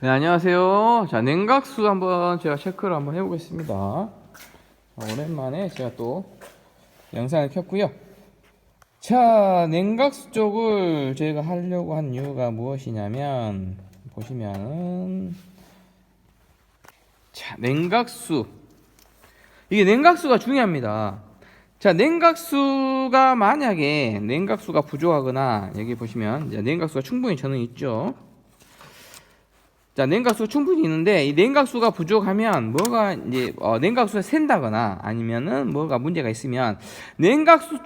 네, 안녕하세요. 자, 냉각수 한번 제가 체크를 한번 해보겠습니다. 자, 오랜만에 제가 또 영상을 켰고요. 자, 냉각수 쪽을 제가 하려고 한 이유가 무엇이냐면, 보시면은, 자, 냉각수. 이게 냉각수가 중요합니다. 자, 냉각수가 만약에 냉각수가 부족하거나, 여기 보시면, 이제 냉각수가 충분히 저는 있죠. 자, 냉각수가 충분히 있는데 이 냉각수가 부족하면 뭐가 이제 냉각수가 샌다거나 아니면은 뭐가 문제가 있으면 냉각수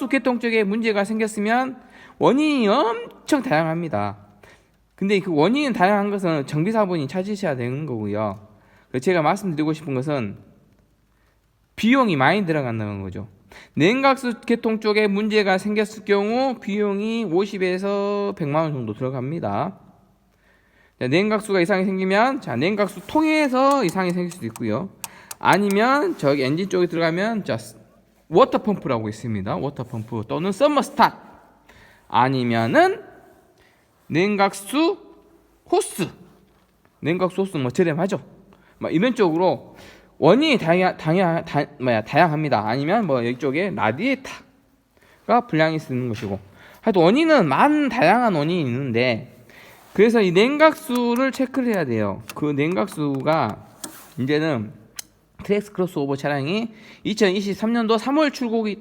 계통 쪽에 문제가 생겼으면 원인이 엄청 다양합니다. 근데 그 원인은 다양한 것은 정비사분이 찾으셔야 되는 거고요. 그래서 제가 말씀드리고 싶은 것은 비용이 많이 들어간다는 거죠. 냉각수 계통 쪽에 문제가 생겼을 경우 비용이 50에서 100만 원 정도 들어갑니다. 자, 냉각수가 이상이 생기면 냉각수 통에서 이상이 생길 수도 있고요. 아니면 저기 엔진 쪽에 들어가면 워터펌프라고 있습니다. 워터펌프 또는 서머스ታት 아니면은 냉각수 호스 뭐 저렴하죠. 이런 쪽으로 원인이 다양합니다. 아니면 이쪽에 라디에이터가 불량이 쓰는 것이고, 하여튼 원인은 다양한 원인이 있는데, 그래서 이 냉각수를 체크를 해야 돼요. 그 냉각수가 이제는 트랙스 크로스오버 차량이 2023년도 3월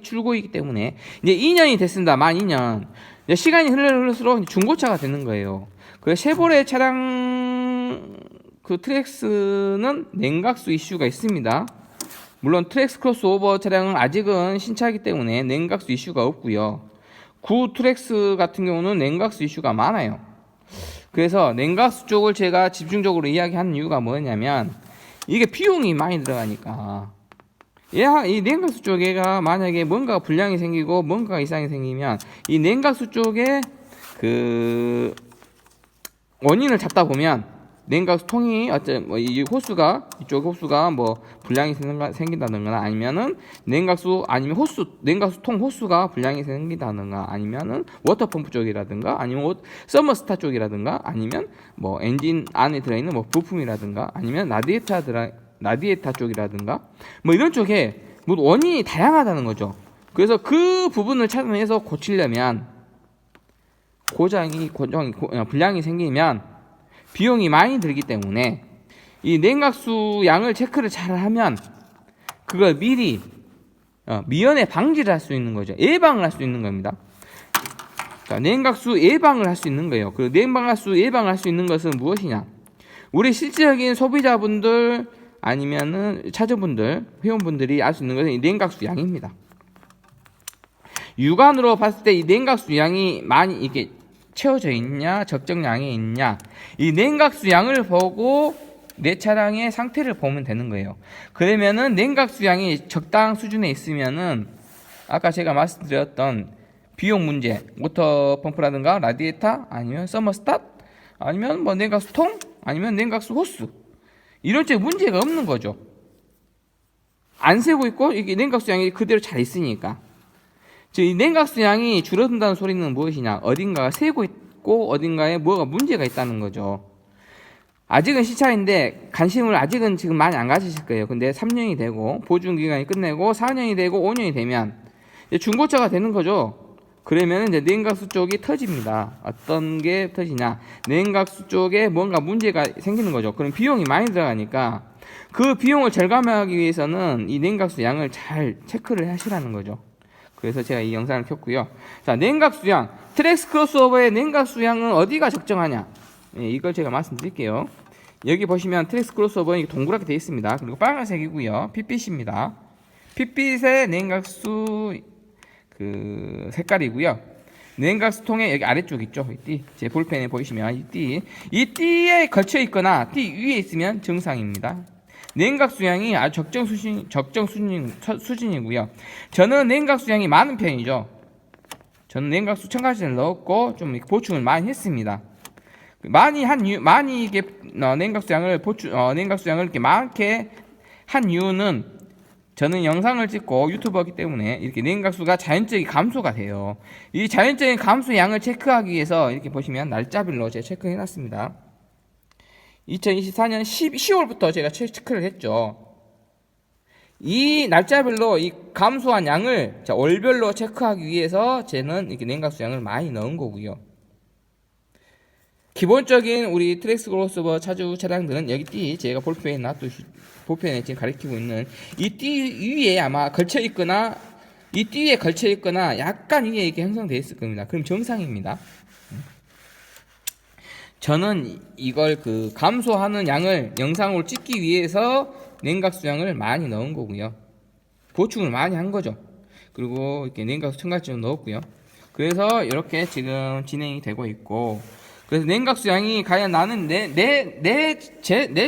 출고이기 때문에 이제 2년이 됐습니다. 만 2년. 이제 시간이 흐를수록 중고차가 되는 거예요. 그 쉐보레 차량 그 트랙스는 냉각수 이슈가 있습니다. 물론 트랙스 크로스오버 차량은 아직은 신차이기 때문에 냉각수 이슈가 없고요. 구 트랙스 같은 경우는 냉각수 이슈가 많아요. 그래서 냉각수 쪽을 제가 집중적으로 이야기하는 이유가 뭐냐면, 이게 비용이 많이 들어가니까 이 냉각수 쪽에가 만약에 뭔가 불량이 생기고 뭔가 이상이 생기면 이 냉각수 쪽에 그 원인을 찾다 보면 냉각수 통이 이 호스가 이쪽 호스가 불량이 생긴다든가 아니면은 냉각수 통 호스가 불량이 생긴다든가 아니면은 워터펌프 쪽이라든가 아니면 서머스타 쪽이라든가 아니면 엔진 안에 들어있는 부품이라든가 아니면 라디에이터 쪽이라든가 이런 쪽에 원인이 다양하다는 거죠. 그래서 그 부분을 찾아내서 고치려면 불량이 생기면 비용이 많이 들기 때문에 이 냉각수 양을 체크를 잘 하면 그걸 미리 미연에 방지를 할 수 있는 거죠. 예방을 할 수 있는 겁니다. 자, 냉각수 예방을 할 수 있는 거예요. 그 냉각수 예방을 할 수 있는 것은 무엇이냐? 우리 실질적인 소비자분들 아니면은 차주분들, 회원분들이 알 수 있는 것은 이 냉각수 양입니다. 육안으로 봤을 때 이 냉각수 양이 많이 이게 채워져 있냐, 적정량이 있냐, 이 냉각수 양을 보고 내 차량의 상태를 보면 되는 거예요. 그러면은 냉각수 양이 적당 수준에 있으면은 아까 제가 말씀드렸던 비용 문제, 워터펌프라든가 라디에이터 아니면 서머스ታት 아니면 냉각수통 아니면 냉각수 호스 이런 쪽에 문제가 없는 거죠. 안 새고 있고 이게 냉각수 양이 그대로 잘 있으니까. 즉, 이 냉각수 양이 줄어든다는 소리는 무엇이냐? 어딘가가 새고 있고 어딘가에 뭐가 문제가 있다는 거죠. 아직은 시차인데 관심을 아직은 지금 많이 안 가지실 거예요. 근데 3년이 되고 보증 기간이 끝내고 4년이 되고 5년이 되면 이제 중고차가 되는 거죠. 그러면 이제 냉각수 쪽이 터집니다. 어떤 게 터지냐? 냉각수 쪽에 뭔가 문제가 생기는 거죠. 그럼 비용이 많이 들어가니까 그 비용을 절감하기 위해서는 이 냉각수 양을 잘 체크를 하시라는 거죠. 그래서 제가 이 영상을 켰고요. 자, 냉각수 양. 트랙스 크로스오버의 냉각수 양은 어디가 적정하냐? 이걸 제가 말씀드릴게요. 여기 보시면 트랙스 크로스오버는 동그랗게 되어 있습니다. 그리고 빨간색이고요. 핏빛입니다. 핏빛의 냉각수 그 색깔이고요. 냉각수 통에 여기 아래쪽 있죠. 이 띠. 제 볼펜에 보이시면 이 띠에 걸쳐 있거나 띠 위에 있으면 정상입니다. 냉각수 양이 아주 적정 수준이고요. 저는 냉각수 양이 많은 편이죠. 저는 냉각수 첨가제를 넣었고 좀 보충을 많이 했습니다. 많이 이게 냉각수 양을 이렇게 많게 한 이유는 저는 영상을 찍고 유튜버이기 때문에 이렇게 냉각수가 자연적인 감소가 돼요. 이 자연적인 감소 양을 체크하기 위해서 이렇게 보시면 날짜별로 제가 체크해 놨습니다. 2024년 10월부터 제가 체크를 했죠. 이 날짜별로 이 감소한 양을 월별로 체크하기 위해서 저는 이렇게 냉각수 양을 많이 넣은 거고요. 기본적인 우리 트랙스 크로스오버 차주 차량들은 여기 띠 제가 볼펜에 지금 가리키고 있는 이 띠 위에 아마 걸쳐 있거나 이 띠에 걸쳐 있거나 약간 위에 이렇게 형성되어 있을 겁니다. 그럼 정상입니다. 저는 이걸 그 감소하는 양을 영상으로 찍기 위해서 냉각수 양을 많이 넣은 거고요. 보충을 많이 한 거죠. 그리고 이렇게 냉각수 첨가제좀 넣었고요. 그래서 이렇게 지금 진행이 되고 있고, 그래서 냉각수 양이 과연 나는 내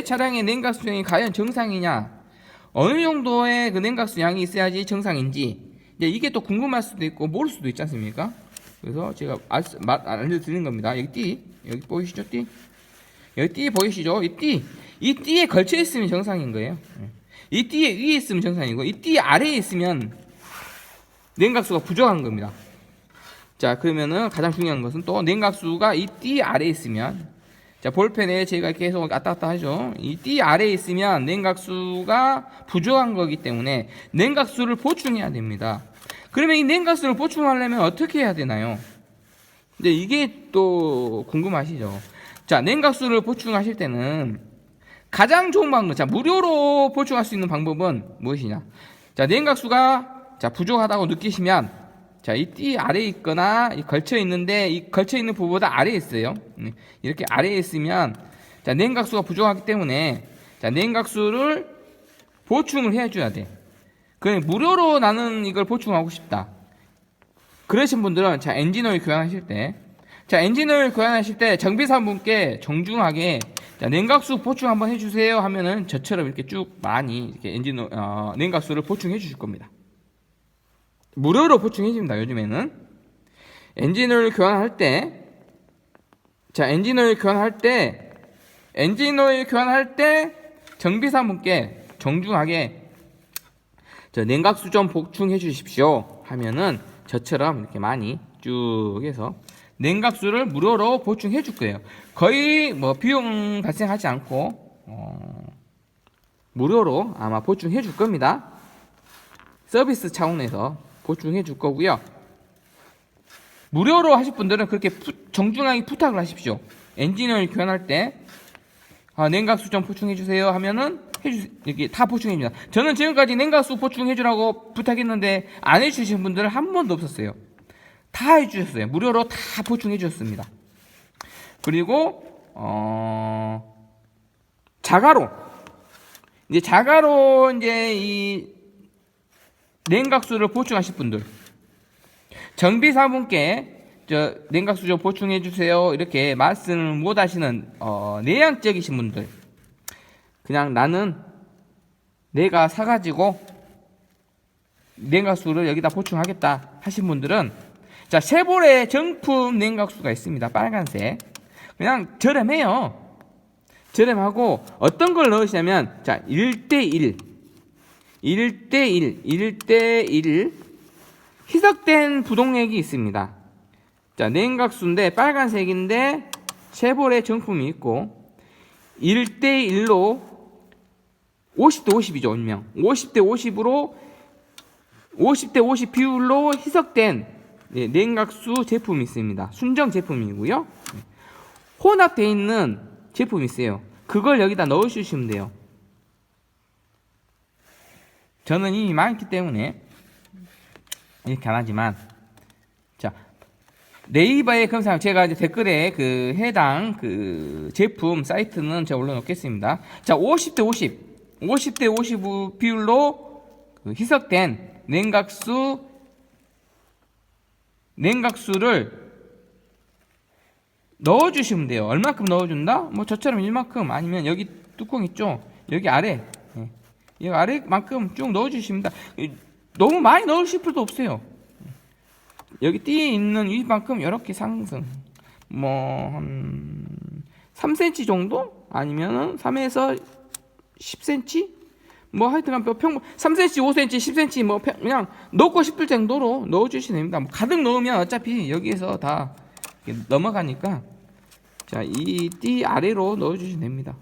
차량의 냉각수 양이 과연 정상이냐, 어느 정도의 그 냉각수 양이 있어야지 정상인지, 이게 또 궁금할 수도 있고 모를 수도 있지 않습니까? 그래서 제가 알려드리는 겁니다. 여기 보이시죠? 여기 띠 보이시죠? 이 띠에 걸쳐 있으면 정상인 거예요. 이 띠에 위에 있으면 정상이고, 이 띠 아래에 있으면 냉각수가 부족한 겁니다. 자, 그러면은 가장 중요한 것은 또 냉각수가 이 띠 아래에 있으면, 자, 볼펜에 제가 계속 왔다 갔다 하죠. 이 띠 아래에 있으면 냉각수가 부족한 거기 때문에 냉각수를 보충해야 됩니다. 그러면 이 냉각수를 보충하려면 어떻게 해야 되나요? 근데 이게 또 궁금하시죠? 자, 냉각수를 보충하실 때는 가장 좋은 방법, 자, 무료로 보충할 수 있는 방법은 무엇이냐? 자, 냉각수가 부족하다고 느끼시면, 자, 이 띠 아래에 있거나 걸쳐 있는데 이 걸쳐 있는 부분보다 아래에 있어요. 이렇게 아래에 있으면, 자, 냉각수가 부족하기 때문에, 자, 냉각수를 보충을 해줘야 돼. 그냥 무료로 나는 이걸 보충하고 싶다. 그러신 분들은, 자, 엔진오일 교환하실 때, 정비사분께 정중하게, 자, 냉각수 보충 한번 해주세요 하면은 저처럼 이렇게 쭉 많이 이렇게 냉각수를 보충해 주실 겁니다. 무료로 보충해 줍니다. 요즘에는 엔진오일 교환할 때, 엔진오일 교환할 때 정비사분께 정중하게 냉각수 좀 보충해 주십시오 하면은 저처럼 이렇게 많이 쭉 해서 냉각수를 무료로 보충해 줄 거예요. 거의 뭐 비용 발생하지 않고 무료로 아마 보충해 줄 겁니다. 서비스 차원에서 보충해 줄 거고요. 무료로 하실 분들은 그렇게 정중하게 부탁을 하십시오. 엔진오일 교환할 때 냉각수 좀 보충해 주세요 하면은 이렇게 다 보충해 줍니다. 저는 지금까지 냉각수 보충해 주라고 부탁했는데 안 해주신 분들은 한 번도 없었어요. 다 해주셨어요. 무료로 다 보충해 주셨습니다. 그리고 자가로 이제 이 냉각수를 보충하실 분들, 정비사분께 냉각수 좀 보충해 주세요 이렇게 말씀을 못 하시는 내향적이신 분들, 그냥 나는 내가 사가지고 냉각수를 여기다 보충하겠다 하신 분들은, 자, 쉐보레 정품 냉각수가 있습니다. 빨간색. 그냥 저렴해요. 저렴하고 어떤 걸 넣으시냐면, 자, 1대1 희석된 부동액이 있습니다. 자, 냉각수인데 빨간색인데 쉐보레 정품이 있고 1대1로 50대 50이죠, 일명. 50대 50 비율로 희석된 냉각수 제품이 있습니다. 순정 제품이고요. 혼합되어 있는 제품이 있어요. 그걸 여기다 넣어주시면 돼요. 저는 이미 많기 때문에 이렇게 안 하지만, 자, 네이버에 검색하면 제가 이제 댓글에 그 해당 그 제품 사이트는 제가 올려놓겠습니다. 자, 50대 50 비율로 그 희석된 냉각수를 넣어주시면 돼요. 얼마큼 넣어준다? 뭐 저처럼 이만큼, 아니면 여기 뚜껑 있죠? 여기 아래, 여기 아래만큼 쭉 넣어주십니다. 너무 많이 넣으실 필요도 없어요. 여기 띠에 있는 이만큼 이렇게 상승, 뭐 한 3cm 정도? 아니면은 3에서 10cm? 뭐 하여튼간 3cm, 5cm, 10cm 뭐 그냥 넣고 싶을 정도로 넣어주시면 됩니다. 뭐 가득 넣으면 어차피 여기에서 다 넘어가니까 자, 이 띠 아래로 넣어주시면 됩니다.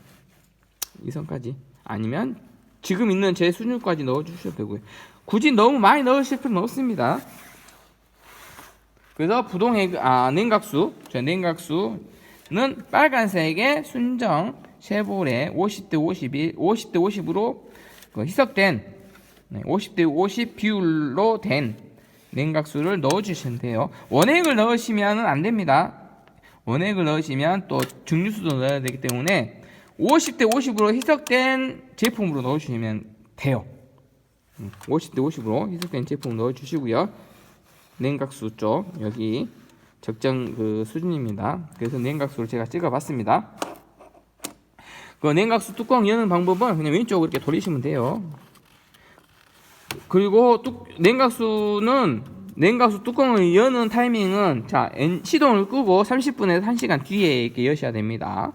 이 선까지. 아니면 지금 있는 제 수준까지 넣어주셔도 되고요. 굳이 너무 많이 넣으실 필요는 없습니다. 그래서 냉각수, 냉각수는 빨간색의 순정 쉐보레 50대 51, 50대 50으로 희석된 50대 50 비율로 된 냉각수를 넣어주시면 돼요. 원액을 넣으시면 안 됩니다. 원액을 넣으시면 또 증류수도 넣어야 되기 때문에 50대 50으로 희석된 제품으로 넣어주시면 돼요. 50대 50으로 희석된 제품 넣어주시고요. 냉각수 쪽 여기 적정 그 수준입니다. 그래서 냉각수를 제가 찍어봤습니다. 그 냉각수 뚜껑 여는 방법은 그냥 왼쪽으로 이렇게 돌리시면 돼요. 그리고 냉각수 뚜껑을 여는 타이밍은 자 시동을 끄고 30분에서 1시간 뒤에 이렇게 여셔야 됩니다.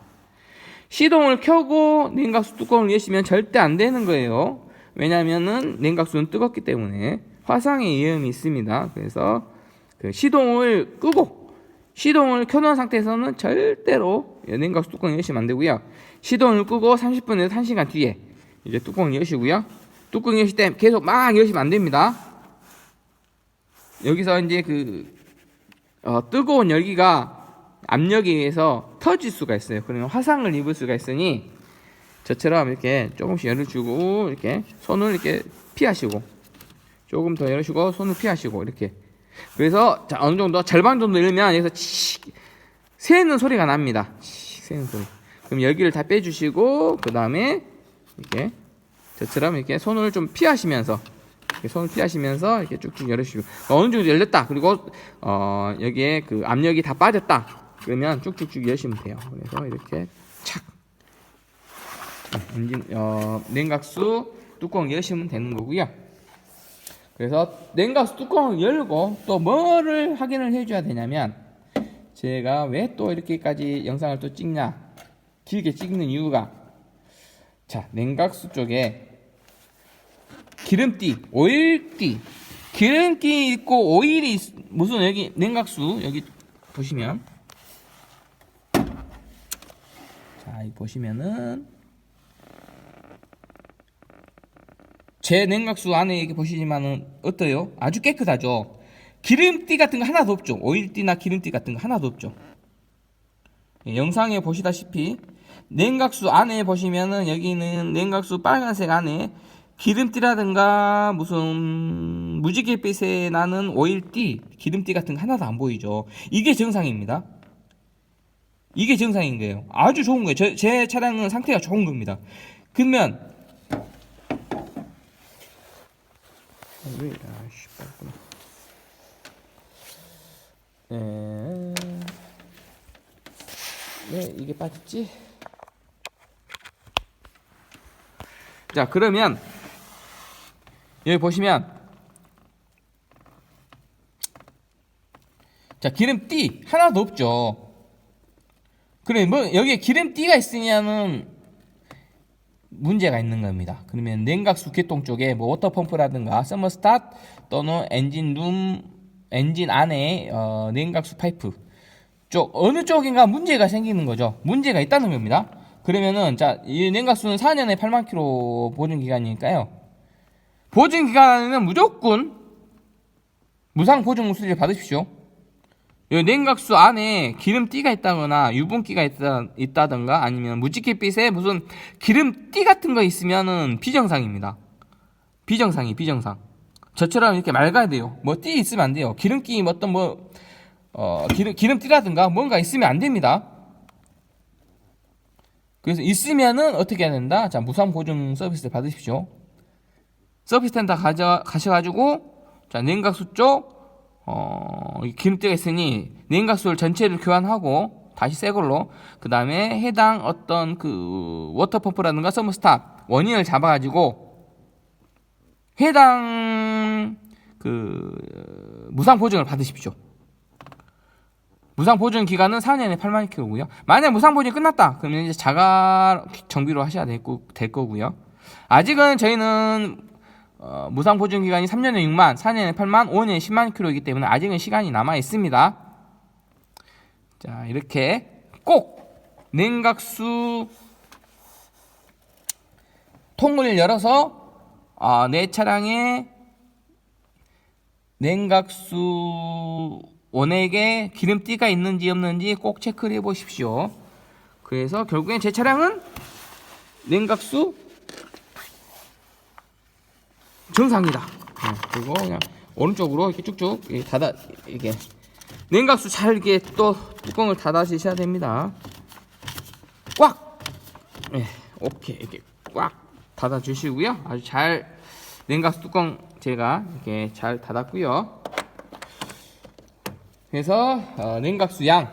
시동을 켜고 냉각수 뚜껑을 여시면 절대 안 되는 거예요. 왜냐면은 냉각수는 뜨겁기 때문에 화상의 위험이 있습니다. 그래서 그 시동을 끄고 시동을 켜놓은 상태에서는 절대로 냉각수 뚜껑을 여시면 안 되고요. 시동을 끄고 30분에서 1시간 뒤에 이제 뚜껑을 여시고요. 뚜껑 여실 때 계속 막 여시면 안 됩니다. 여기서 이제 뜨거운 열기가 압력에 의해서 터질 수가 있어요. 그러면 화상을 입을 수가 있으니 저처럼 이렇게 조금씩 열을 주고 이렇게 손을 이렇게 피하시고 조금 더 열으시고 손을 피하시고 이렇게. 그래서 자, 어느 정도 절반 정도 열면 여기서 새는 소리가 납니다. 새는 소리. 그럼 열기를 다 빼주시고 그 다음에 이렇게 저처럼 이렇게 손을 좀 피하시면서 이렇게 쭉쭉 열으시고 어느 정도 열렸다. 그리고 여기에 그 압력이 다 빠졌다. 그러면 쭉쭉쭉 여시면 돼요. 그래서 이렇게 착 냉각수 뚜껑 여시면 되는 거고요. 그래서 냉각수 뚜껑을 열고 또 뭐를 확인을 해줘야 되냐면 제가 왜 또 이렇게까지 영상을 또 찍냐 길게 찍는 이유가 자 냉각수 쪽에 기름띠, 오일띠, 기름띠 있고 오일이 무슨 여기 냉각수 여기 보시면 자 이 보시면은 제 냉각수 안에 이렇게 보시지만은 어때요? 아주 깨끗하죠. 기름띠 같은 거 하나도 없죠. 오일띠나 기름띠 같은 거 하나도 없죠. 영상에 보시다시피 냉각수 안에 보시면은 여기는 냉각수 빨간색 안에 기름띠라든가 무슨 무지갯빛에 나는 오일띠, 기름띠 같은 거 하나도 안 보이죠. 이게 정상입니다. 이게 정상인 거예요. 아주 좋은 거예요. 제 차량은 상태가 좋은 겁니다. 그러면 왜 이게 빠졌지? 자 그러면 여기 보시면 자 기름띠 하나도 없죠. 그래 뭐 여기에 기름띠가 있으냐는 문제가 있는 겁니다. 그러면 냉각수 개통 쪽에 뭐 워터펌프라든가 서머스ታት 또는 엔진 안에 냉각수 파이프 쪽 어느 쪽인가 문제가 생기는 거죠. 문제가 있다는 겁니다. 그러면은 자 이 냉각수는 4년에 8만 킬로 보증 기간이니까요. 보증 기간에는 무조건 무상 보증 수리를 받으십시오. 이 냉각수 안에 기름띠가 있다거나 유분기가 있다든가 아니면 무지갯빛에 무슨 기름띠 같은 거 있으면은 비정상입니다. 비정상. 저처럼 이렇게 맑아야 돼요. 뭐 띠 있으면 안 돼요. 기름기 어떤 기름띠라든가 뭔가 있으면 안 됩니다. 그래서 있으면은 어떻게 해야 된다? 자, 무상 보증 서비스를 받으십시오. 서비스 센터 가셔가지고 자 냉각수 쪽 기름띠가 있으니 냉각수를 전체를 교환하고 다시 새 걸로 그 다음에 해당 어떤 그 워터펌프라든가 서머스탑 원인을 잡아가지고 해당 그 무상 보증을 받으십시오. 무상 보증 기간은 4년에 8만 킬로고요. 만약 무상 보증이 끝났다 그러면 이제 자가 정비로 하셔야 될 거고요. 아직은 저희는 무상 보증 기간이 3년에 6만, 4년에 8만, 5년에 10만 킬로이기 때문에 아직은 시간이 남아 있습니다. 자, 이렇게 꼭 냉각수 통을 열어서 내 차량에 냉각수 원액에 기름띠가 있는지 없는지 꼭 체크를 해 보십시오. 그래서 결국엔 제 차량은 냉각수 정상이다. 그리고 그냥 오른쪽으로 이렇게 쭉쭉 닫아, 이게 냉각수 잘 이렇게 또 뚜껑을 닫아주셔야 됩니다. 꽉! 오케이. 이렇게 꽉 닫아주시고요. 아주 잘 냉각수 뚜껑 제가 이렇게 잘 닫았고요. 그래서 냉각수 양.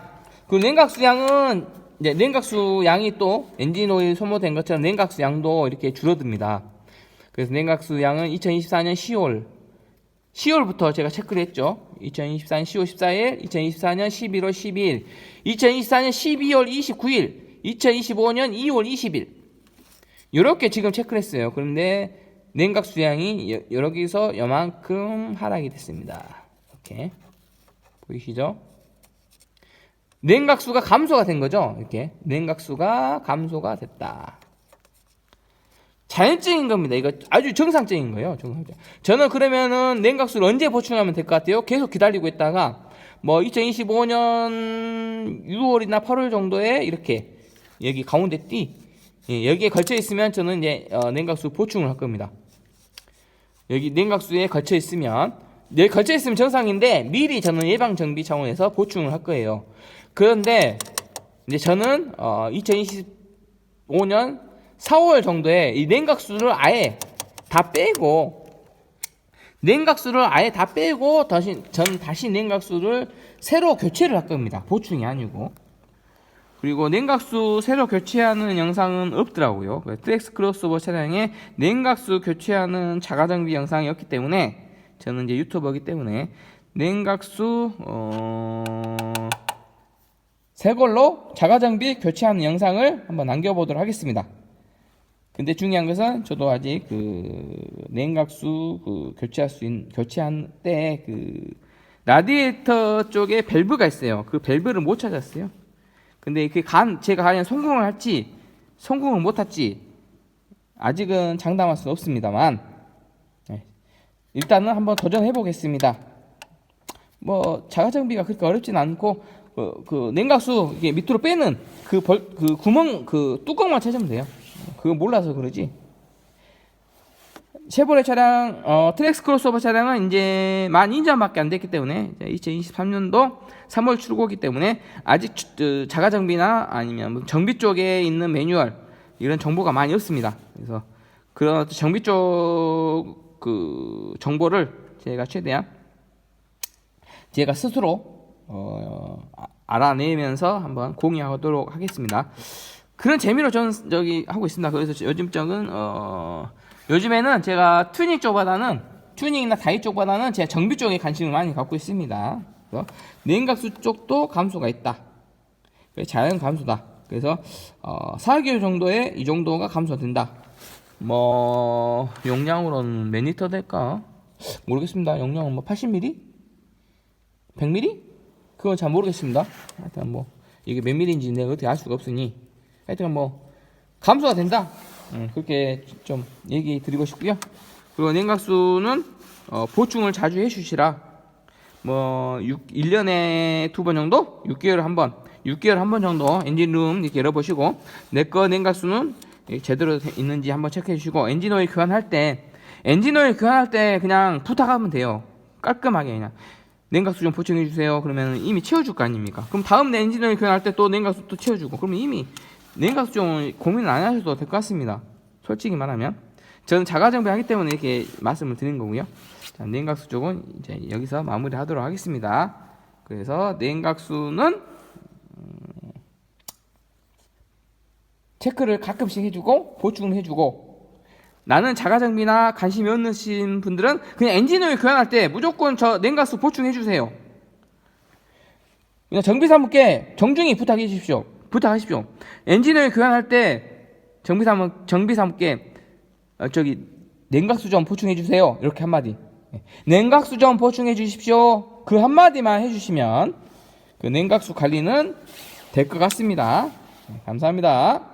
그 냉각수 양은 이제 냉각수 양이 또 엔진 오일 소모된 것처럼 냉각수 양도 이렇게 줄어듭니다. 그래서 냉각수 양은 2024년 10월부터 제가 체크를 했죠. 2024년 10월 14일, 2024년 11월 12일, 2024년 12월 29일, 2025년 2월 20일. 이렇게 지금 체크를 했어요. 그런데 냉각수 양이 여기서 요만큼 하락이 됐습니다. 이렇게 보이시죠? 냉각수가 감소가 된 거죠. 이렇게 냉각수가 감소가 됐다. 자연적인 겁니다. 이거 아주 정상적인 거예요. 저는 그러면은 냉각수를 언제 보충하면 될 것 같아요? 계속 기다리고 있다가 뭐 2025년 6월이나 8월 정도에 이렇게 여기 가운데 여기에 걸쳐 있으면 저는 이제 냉각수 보충을 할 겁니다. 여기 냉각수에 걸쳐 있으면 정상인데 미리 저는 예방 정비 차원에서 보충을 할 거예요. 그런데 이제 저는 2025년 4월 정도에 이 냉각수를 아예 다 빼고 저는 다시 냉각수를 새로 교체를 할 겁니다. 보충이 아니고. 그리고 냉각수 새로 교체하는 영상은 없더라고요. 트랙스 크로스오버 차량에 냉각수 교체하는 자가정비 영상이 없기 때문에 저는 이제 유튜버이기 때문에 냉각수 새 걸로 자가정비 교체하는 영상을 한번 남겨보도록 하겠습니다. 근데 중요한 것은 저도 아직 냉각수 교체한 때 라디에이터 쪽에 밸브가 있어요. 그 밸브를 못 찾았어요. 근데 제가 과연 성공을 할지 성공을 못 할지 아직은 장담할 수는 없습니다만 일단은 한번 도전해 보겠습니다. 뭐 자가정비가 그렇게 어렵진 않고 냉각수 이게 밑으로 빼는 구멍 뚜껑만 찾으면 돼요. 그거 몰라서 그러지. 쉐보레 차량 트랙스 크로스오버 차량은 이제 만 2년밖에 안 됐기 때문에 2023년도 3월 출고기 때문에 아직 자가정비나 아니면 정비 쪽에 있는 매뉴얼 이런 정보가 많이 없습니다. 그래서 그런 정비 쪽 정보를 제가 최대한 제가 스스로 알아내면서 한번 공유하도록 하겠습니다. 그런 재미로 저는 하고 있습니다. 그래서 요즘에는 제가 튜닝이나 다이 쪽보다는 제가 정비 쪽에 관심을 많이 갖고 있습니다. 그래서 냉각수 쪽도 감소가 있다. 그래서 자연 감소다. 그래서 4개월 정도에 이 정도가 감소된다. 뭐 용량으로는 몇 리터 될까? 모르겠습니다. 용량은 뭐 80ml? 100ml? 그건 잘 모르겠습니다. 하여튼 뭐 이게 몇 ml인지 내가 어떻게 알 수가 없으니 하여튼 뭐 감소가 된다. 그렇게 좀 얘기 드리고 싶고요. 그리고 냉각수는 보충을 자주 해주시라. 뭐 1년에 2번 정도, 6개월에 한 번 정도 엔진룸 이렇게 열어보시고 내 거 냉각수는 제대로 있는지 한번 체크해 주시고 엔진오일 교환할 때 그냥 부탁하면 돼요. 깔끔하게 그냥 냉각수 좀 보충해 주세요. 그러면 이미 채워줄 거 아닙니까? 그럼 다음 엔진오일 교환할 때 또 냉각수 또 채워주고 그러면 이미 냉각수 좀 고민을 안 하셔도 될 것 같습니다. 솔직히 말하면 저는 자가정비 하기 때문에 이렇게 말씀을 드린 거고요. 자, 냉각수 쪽은 이제 여기서 마무리하도록 하겠습니다. 그래서 냉각수는 체크를 가끔씩 해주고 보충을 해주고 나는 자가정비나 관심이 없으신 분들은 그냥 엔진오일 교환할 때 무조건 저 냉각수 보충해 주세요. 그냥 정비사분께 정중히 부탁하십시오. 엔진오일 교환할 때 정비사분께 냉각수 좀 보충해 주세요. 이렇게 한마디. 냉각수 좀 보충해 주십시오. 그 한마디만 해주시면 그 냉각수 관리는 될 것 같습니다. 감사합니다.